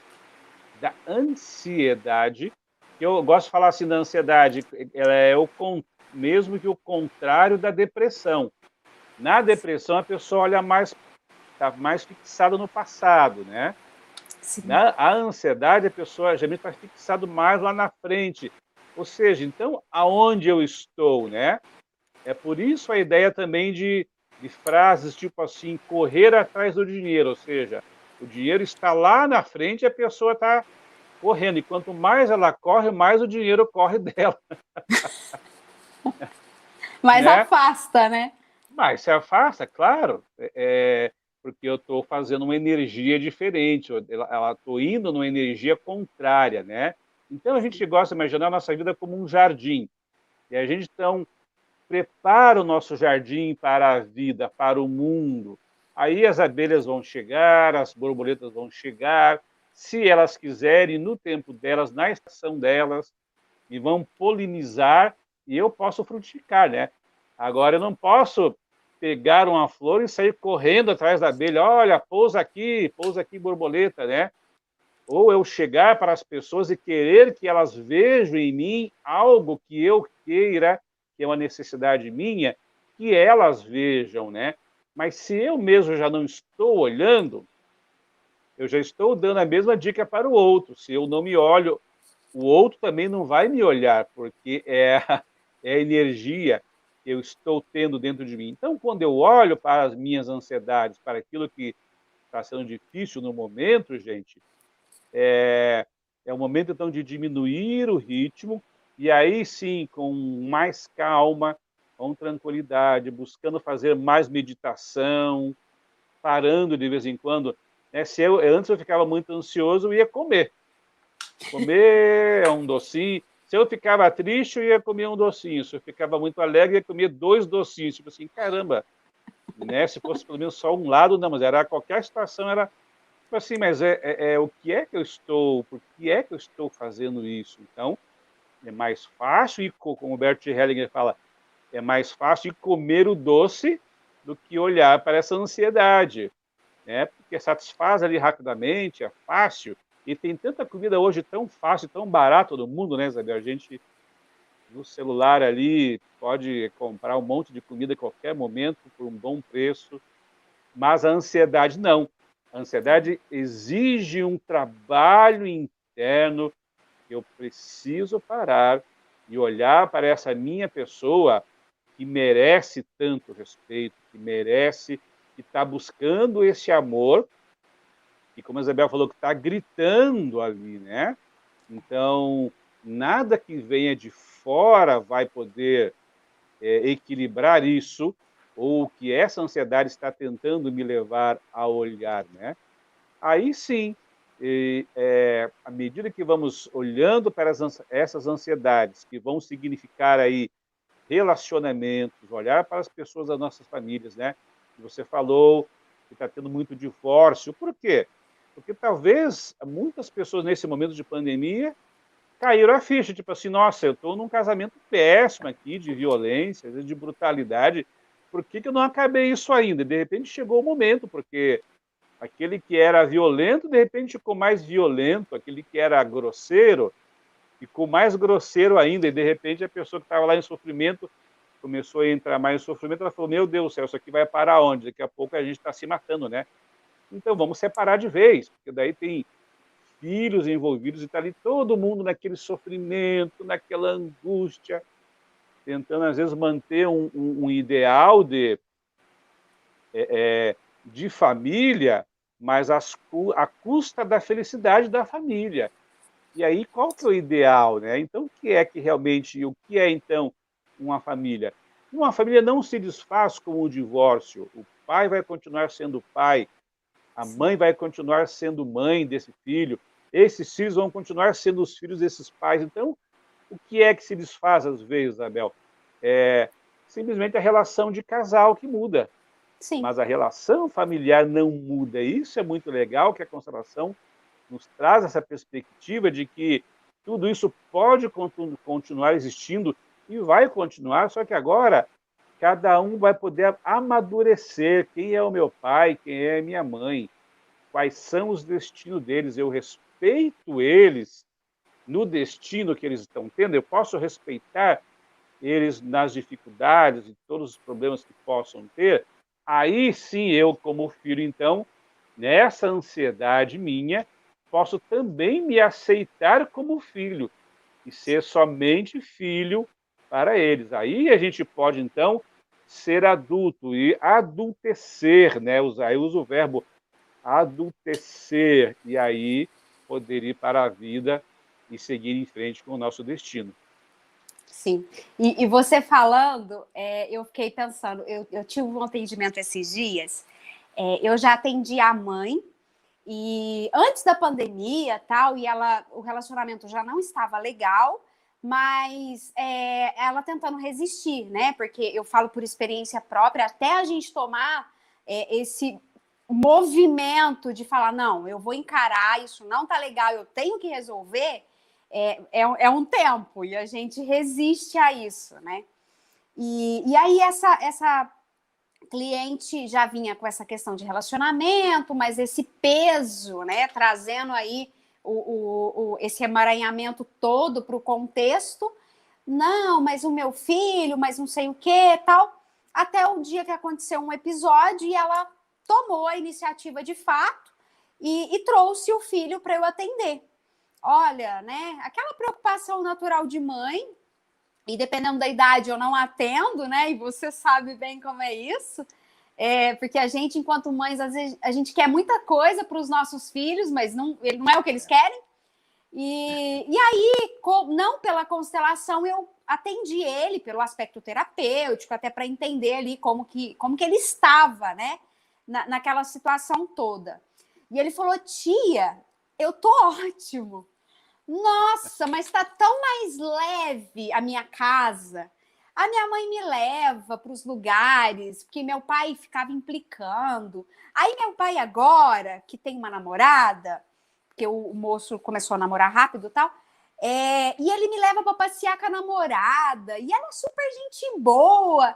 da ansiedade, eu gosto de falar assim da ansiedade, ela é mesmo que o contrário da depressão. Na depressão, a pessoa olha mais, está mais fixada no passado, né? sim, A ansiedade, a pessoa geralmente está fixado mais lá na frente. Ou seja, então, aonde eu estou, né? É por isso a ideia também de frases tipo assim, correr atrás do dinheiro, ou seja, o dinheiro está lá na frente e a pessoa está correndo. E quanto mais ela corre, mais o dinheiro corre dela, mas né? afasta, né? Mas se afasta, claro, porque eu estou fazendo uma energia diferente, ela estou indo numa energia contrária, né? Então a gente gosta de imaginar a nossa vida como um jardim. E a gente então prepara o nosso jardim para a vida, para o mundo. Aí as abelhas vão chegar, as borboletas vão chegar, se elas quiserem, no tempo delas, na estação delas, e vão polinizar, e eu posso frutificar, né? Agora, eu não posso pegar uma flor e sair correndo atrás da abelha, olha, pousa aqui, borboleta, né? Ou eu chegar para as pessoas e querer que elas vejam em mim algo que eu queira, que é uma necessidade minha, que elas vejam, né? Mas se eu mesmo já não estou olhando, eu já estou dando a mesma dica para o outro. Se eu não me olho, o outro também não vai me olhar, porque é a energia que eu estou tendo dentro de mim. Então, quando eu olho para as minhas ansiedades, para aquilo que está sendo difícil no momento, gente, é o momento, então, de diminuir o ritmo, e aí sim, com mais calma, com tranquilidade, buscando fazer mais meditação, parando de vez em quando. Né? Antes eu ficava muito ansioso, eu ia comer um docinho. Se eu ficava triste, eu ia comer um docinho. Se eu ficava muito alegre, eu ia comer 2 docinhos. Tipo assim, caramba, né? Se fosse pelo menos só um lado, não, mas era qualquer situação, era tipo assim, mas o que é que eu estou, por que é que eu estou fazendo isso? Então, é mais fácil, como o Bert Hellinger fala, é mais fácil comer o doce do que olhar para essa ansiedade, né? Porque satisfaz ali rapidamente, é fácil, e tem tanta comida hoje tão fácil, tão barato no mundo, né, Isabel? A gente, no celular ali, pode comprar um monte de comida a qualquer momento por um bom preço, mas a ansiedade não. A ansiedade exige um trabalho interno. Eu preciso parar e olhar para essa minha pessoa que merece tanto respeito, que merece, que está buscando esse amor, e como a Isabel falou, que está gritando ali, né? Então, nada que venha de fora vai poder equilibrar isso, ou que essa ansiedade está tentando me levar a olhar, né? Aí sim, à medida que vamos olhando para essas ansiedades, que vão significar aí relacionamentos, olhar para as pessoas das nossas famílias, né? Você falou que está tendo muito divórcio. Por quê? Porque talvez muitas pessoas nesse momento de pandemia caíram a ficha, tipo assim, nossa, eu estou num casamento péssimo aqui, de violência, de brutalidade, por que eu não acabei isso ainda? De repente chegou o momento, porque aquele que era violento, de repente ficou mais violento, aquele que era grosseiro, ficou mais grosseiro ainda, e de repente a pessoa que estava lá em sofrimento começou a entrar mais em sofrimento, ela falou, meu Deus do céu, isso aqui vai parar onde? Daqui a pouco a gente está se matando, né? Então vamos separar de vez, porque daí tem filhos envolvidos e está ali todo mundo naquele sofrimento, naquela angústia, tentando às vezes manter um ideal de família, mas à custa da felicidade da família. E aí, qual que é o ideal, né? Então, o que é, então, uma família? Uma família não se desfaz com o divórcio. O pai vai continuar sendo pai, a mãe vai continuar sendo mãe desse filho, esses filhos vão continuar sendo os filhos desses pais. Então, o que é que se desfaz às vezes, Isabel? É simplesmente a relação de casal que muda. Sim. Mas a relação familiar não muda. Isso é muito legal, que a constelação nos traz essa perspectiva de que tudo isso pode continuar existindo e vai continuar, só que agora cada um vai poder amadurecer quem é o meu pai, quem é a minha mãe, quais são os destinos deles. Eu respeito eles no destino que eles estão tendo, eu posso respeitar eles nas dificuldades e todos os problemas que possam ter. Aí sim eu, como filho, então, nessa ansiedade minha, posso também me aceitar como filho e ser somente filho para eles. Aí a gente pode, então, ser adulto e adultecer, né? Eu uso o verbo adultecer, e aí poder ir para a vida e seguir em frente com o nosso destino. Sim. E você falando, eu fiquei pensando, eu tive um atendimento esses dias, eu já atendi a mãe, e antes da pandemia, tal, e o relacionamento já não estava legal, mas ela tentando resistir, né? Porque eu falo por experiência própria, até a gente tomar esse movimento de falar, não, eu vou encarar, isso não tá legal, eu tenho que resolver, é um tempo, e a gente resiste a isso, né? E aí essa cliente já vinha com essa questão de relacionamento, mas esse peso, né, trazendo aí esse emaranhamento todo para o contexto. Não, mas o meu filho, mas não sei o que, tal. Até o dia que aconteceu um episódio e ela tomou a iniciativa de fato e trouxe o filho para eu atender. Olha, né, aquela preocupação natural de mãe, e dependendo da idade eu não atendo, né? E você sabe bem como é isso. Porque a gente, enquanto mães, às vezes a gente quer muita coisa para os nossos filhos, mas não é o que eles querem. E aí, não pela constelação, eu atendi ele pelo aspecto terapêutico, até para entender ali como que ele estava, né? Naquela situação toda. E ele falou, tia, eu tô ótimo. Nossa, mas está tão mais leve a minha casa. A minha mãe me leva para os lugares, porque meu pai ficava implicando. Aí meu pai agora, que tem uma namorada, porque o moço começou a namorar rápido e tal, e ele me leva para passear com a namorada, e ela é super gente boa.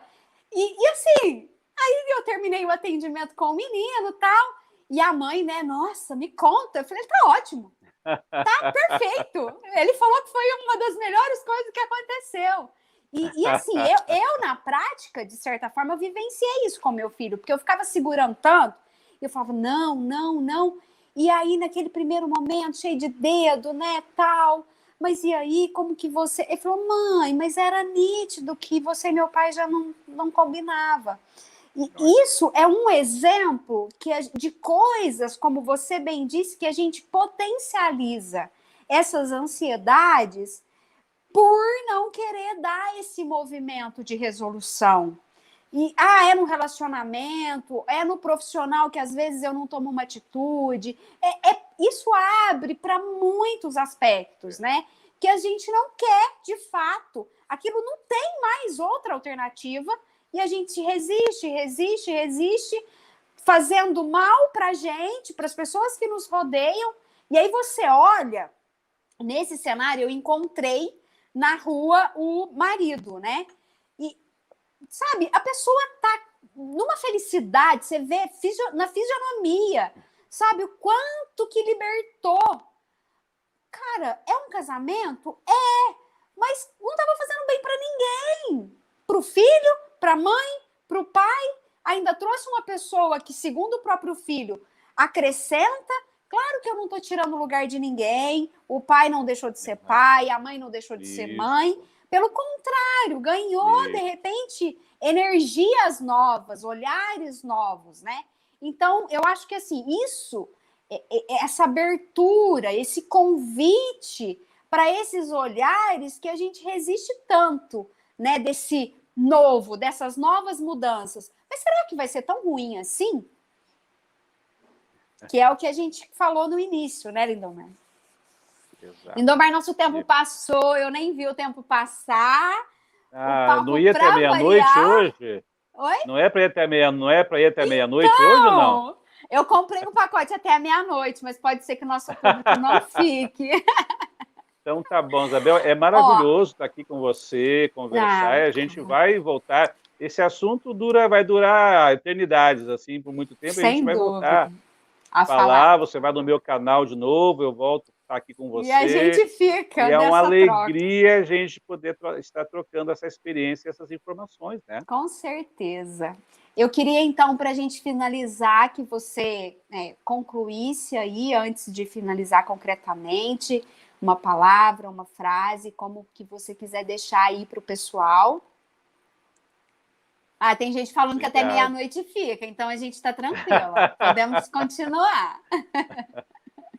E assim, aí eu terminei o atendimento com o menino e tal, e a mãe, né, nossa, me conta. Eu falei, tá ótimo. Tá perfeito. Ele falou que foi uma das melhores coisas que aconteceu. E assim, eu na prática, de certa forma, eu vivenciei isso com meu filho, porque eu ficava segurando tanto, eu falava, não, não, não. E aí, naquele primeiro momento, cheio de dedo, né, tal, mas e aí, como que você... Ele falou, mãe, mas era nítido que você e meu pai já não combinava. E isso é um exemplo de coisas, como você bem disse, que a gente potencializa essas ansiedades por não querer dar esse movimento de resolução. E, é no relacionamento, é no profissional que às vezes eu não tomo uma atitude. Isso abre para muitos aspectos, né? Que a gente não quer, de fato. Aquilo não tem mais outra alternativa e a gente resiste, fazendo mal para a gente, para as pessoas que nos rodeiam. E aí você olha, nesse cenário, eu encontrei na rua o marido, né? E, sabe, a pessoa tá numa felicidade, você vê na fisionomia, sabe, o quanto que libertou. Cara, é um casamento? Mas não estava fazendo bem para ninguém. Para o filho, para a mãe, para o pai. Ainda trouxe uma pessoa que, segundo o próprio filho, acrescenta. Claro que eu não estou tirando o lugar de ninguém. O pai não deixou de ser pai, a mãe não deixou de ser mãe. Pelo contrário, ganhou, de repente, energias novas, olhares novos, né? Então, eu acho que, assim, isso, essa abertura, esse convite para esses olhares que a gente resiste tanto, né? Desse novo, dessas novas mudanças. Mas será que vai ser tão ruim assim? Que é o que a gente falou no início, né, Lindomar? Exato. Lindomar, nosso tempo passou, eu nem vi o tempo passar. Não ia até meia-noite hoje? Oi? Não é para ir até meia-noite hoje ou não? Eu comprei um pacote até a meia-noite, mas pode ser que o nosso público não fique. Então tá bom, Isabel, é maravilhoso estar aqui com você, conversar, e a gente vai voltar. Esse assunto vai durar eternidades, assim, por muito tempo. Sem a gente vai dúvida. voltar a falar. Você vai no meu canal de novo, eu volto a estar aqui com você. E a gente fica e é uma alegria troca. a gente poder estar trocando essa experiência, essas informações, né? Com certeza. Eu queria, então, para a gente finalizar, que você concluísse aí, antes de finalizar concretamente, uma palavra, uma frase, como que você quiser deixar aí para o pessoal. Ah, tem gente falando que até meia-noite fica, então a gente está tranquila. Podemos continuar.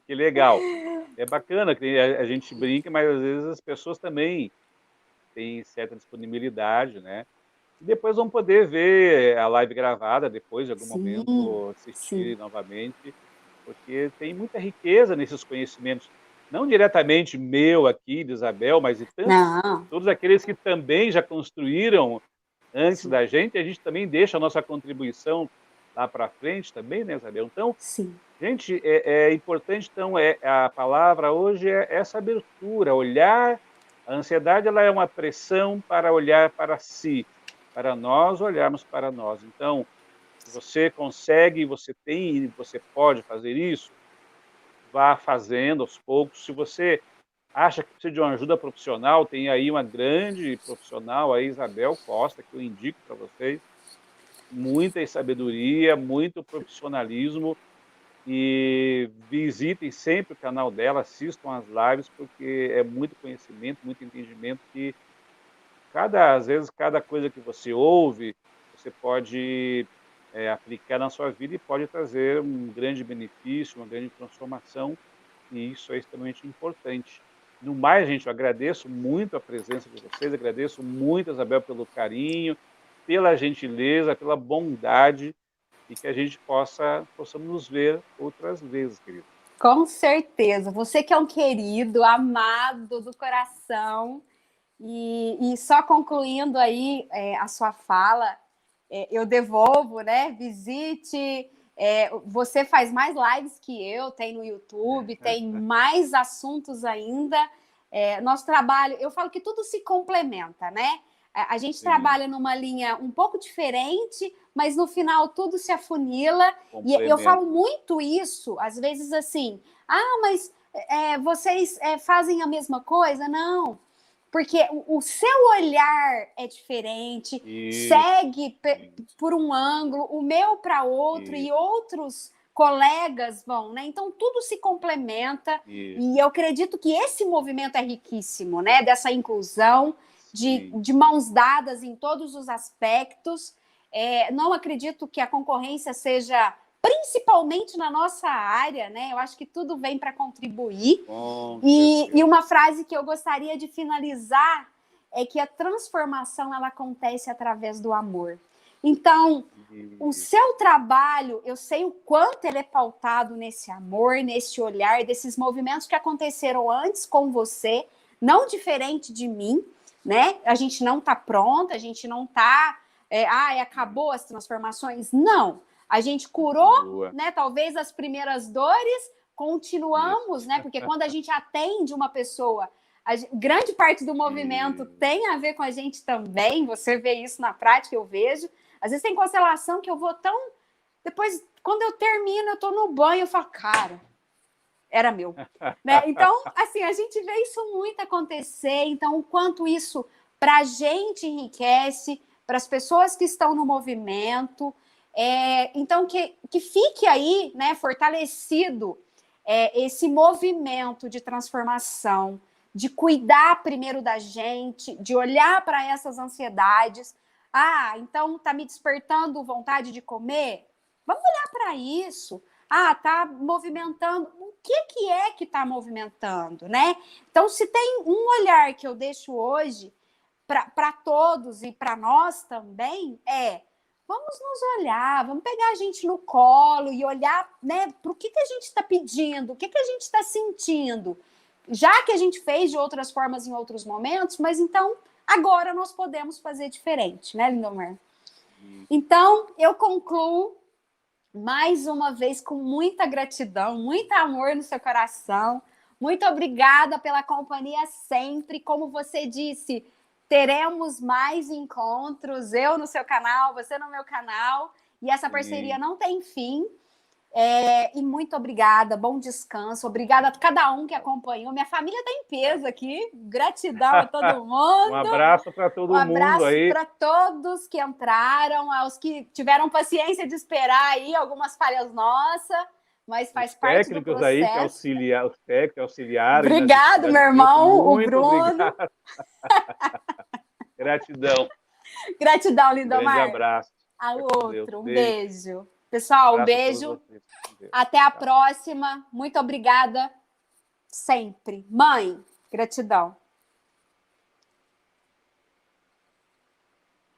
Que legal. É bacana que a gente brinca, mas às vezes as pessoas também têm certa disponibilidade, né? E depois vão poder ver a live gravada depois, de algum momento, assistir novamente, porque tem muita riqueza nesses conhecimentos, não diretamente meu aqui, de Isabel, mas de todos aqueles que também já construíram antes da gente, a gente também deixa a nossa contribuição lá para frente também, né, Isabel? Então, gente, é importante, então, a palavra hoje é essa abertura, olhar. A ansiedade, ela é uma pressão para olhar para si, para nós olharmos para nós. Então, se você consegue, você tem, você pode fazer isso, vá fazendo aos poucos. Se você acha que precisa de uma ajuda profissional, tem aí uma grande profissional, a Isabel Costa, que eu indico para vocês. Muita sabedoria, muito profissionalismo, e visitem sempre o canal dela, assistam as lives, porque é muito conhecimento, muito entendimento que às vezes, cada coisa que você ouve, você pode aplicar na sua vida e pode trazer um grande benefício, uma grande transformação, e isso é extremamente importante. No mais, gente, eu agradeço muito a presença de vocês, agradeço muito, Isabel, pelo carinho, pela gentileza, pela bondade, e que a gente possamos nos ver outras vezes, querido. Com certeza. Você que é um querido, amado do coração. E só concluindo aí a sua fala, eu devolvo, né? Visite. Você faz mais lives que eu, tem no YouTube, tem mais assuntos ainda. Nosso trabalho, eu falo que tudo se complementa, né? A gente trabalha numa linha um pouco diferente, mas no final tudo se afunila. E eu falo muito isso, às vezes assim, mas vocês fazem a mesma coisa? Não. Porque o seu olhar é diferente, segue por um ângulo, o meu para outro, e outros colegas vão, né? Então, tudo se complementa, e eu acredito que esse movimento é riquíssimo, né? Dessa inclusão, de mãos dadas em todos os aspectos. Não acredito que a concorrência seja principalmente na nossa área, né? Eu acho que tudo vem para contribuir. E uma frase que eu gostaria de finalizar é que a transformação ela acontece através do amor. Então, o seu trabalho, eu sei o quanto ele é pautado nesse amor, nesse olhar, desses movimentos que aconteceram antes com você, não diferente de mim, né? A gente não está pronta, a gente não está... acabou as transformações. Não. A gente curou, né, talvez as primeiras dores, continuamos, né? Porque quando a gente atende uma pessoa, grande parte do movimento tem a ver com a gente também. Você vê isso na prática, eu vejo. Às vezes tem constelação que eu vou tão... Depois, quando eu termino, eu tô no banho, eu falo, cara, era meu. Né? Então, assim, a gente vê isso muito acontecer. Então, o quanto isso pra gente enriquece, para as pessoas que estão no movimento... então, que fique aí, né, fortalecido esse movimento de transformação, de cuidar primeiro da gente, de olhar para essas ansiedades. Ah, então tá me despertando vontade de comer? Vamos olhar para isso. Ah, tá movimentando. O que é que tá movimentando, né? Então, se tem um olhar que eu deixo hoje para todos e para nós também, vamos nos olhar, vamos pegar a gente no colo e olhar, né, para o que a gente está pedindo, o que a gente está sentindo, já que a gente fez de outras formas em outros momentos, mas então agora nós podemos fazer diferente, né, Lindomar? Então, eu concluo mais uma vez com muita gratidão, muito amor no seu coração. Muito obrigada pela companhia sempre. Como você disse, teremos mais encontros, eu no seu canal, você no meu canal, e essa parceria não tem fim. E muito obrigada, bom descanso, obrigada a cada um que acompanhou. Minha família está em peso aqui, gratidão a todo mundo. Um abraço para todo mundo aí. Um abraço para todos que entraram, aos que tiveram paciência de esperar aí, algumas falhas nossas, mas faz parte do processo. Aí que auxiliar, os técnicos auxiliares. Obrigado, meu irmão, o Bruno. Gratidão. Gratidão, Lindomar. Grande abraço. A outro, um beijo. Pessoal, um beijo. Até a próxima. Muito obrigada sempre. Mãe, gratidão.